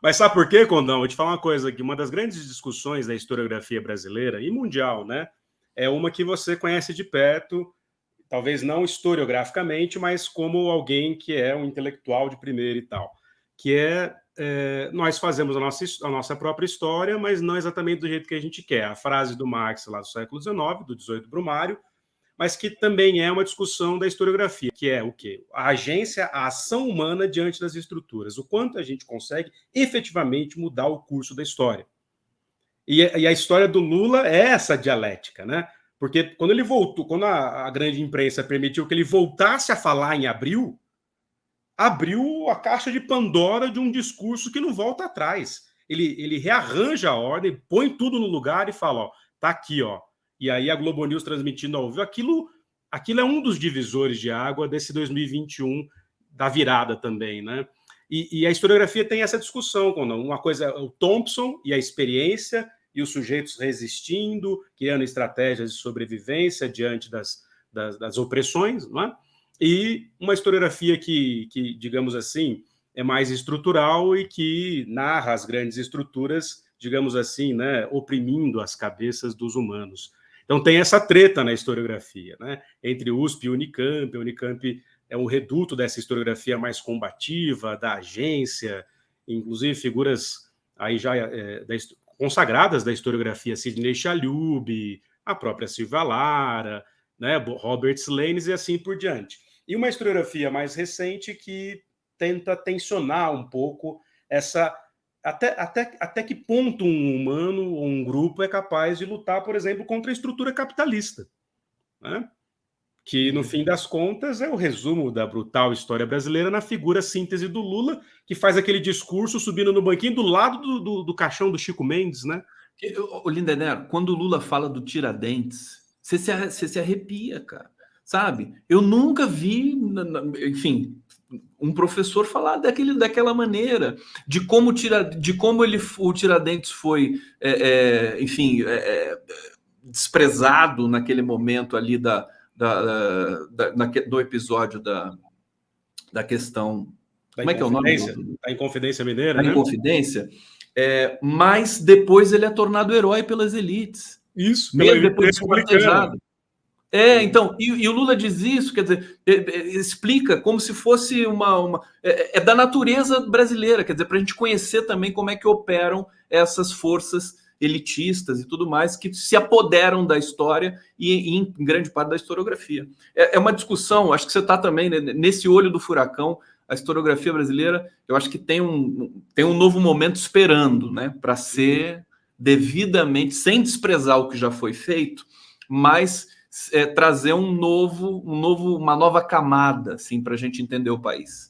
Mas sabe por quê, Condão? Vou te falar uma coisa aqui. Uma das grandes discussões da historiografia brasileira e mundial, né? É uma que você conhece de perto, talvez não historiograficamente, mas como alguém que é um intelectual de primeira e tal. Que nós fazemos a nossa própria história, mas não exatamente do jeito que a gente quer. A frase do Marx lá do século XIX, do 18 Brumário, mas que também é uma discussão da historiografia, que é o quê? A agência, a ação humana diante das estruturas. O quanto a gente consegue efetivamente mudar o curso da história. E a história do Lula é essa dialética, né? Porque quando ele voltou, quando a grande imprensa permitiu que ele voltasse a falar em abril, abriu a caixa de Pandora de um discurso que não volta atrás. Ele rearranja a ordem, põe tudo no lugar e fala, ó, tá aqui, ó. E aí a Globo News transmitindo ao vivo, aquilo é um dos divisores de água desse 2021, da virada também, né? E a historiografia tem essa discussão, uma coisa é o Thompson e a experiência, e os sujeitos resistindo, criando estratégias de sobrevivência diante das opressões, não é? E uma historiografia que, digamos assim, é mais estrutural e que narra as grandes estruturas, digamos assim, né, oprimindo as cabeças dos humanos. Então tem essa treta na historiografia, né, entre USP e Unicamp. A Unicamp é um reduto dessa historiografia mais combativa, da agência, inclusive figuras aí já consagradas da historiografia, Sidney Chalhoub, a própria Silvia Lara, né, Robert Slanes e assim por diante. E uma historiografia mais recente que tenta tensionar um pouco essa... Até que ponto um humano ou um grupo é capaz de lutar, por exemplo, contra a estrutura capitalista, né? Que, no fim das contas, é o resumo da brutal história brasileira na figura síntese do Lula, que faz aquele discurso subindo no banquinho do lado do caixão do Chico Mendes, né? O Lindenero, quando o Lula fala do Tiradentes, você se arrepia, cara. Sabe? Eu nunca vi, enfim, um professor falar daquela maneira, de como o Tiradentes foi, enfim, desprezado naquele momento ali do episódio da questão. Como é que é o nome? Da Inconfidência Mineira, da né? Inconfidência. Mas depois ele é tornado herói pelas elites. Isso, mesmo depois de esquartejado. Então, e o Lula diz isso, quer dizer, explica como se fosse é da natureza brasileira, quer dizer, para a gente conhecer também como é que operam essas forças elitistas e tudo mais, que se apoderam da história e em grande parte da historiografia. É uma discussão, acho que você está também, né, nesse olho do furacão. A historiografia brasileira, eu acho que tem um novo momento esperando, né, para ser devidamente, sem desprezar o que já foi feito, mas trazer uma nova camada, assim, para a gente entender o país.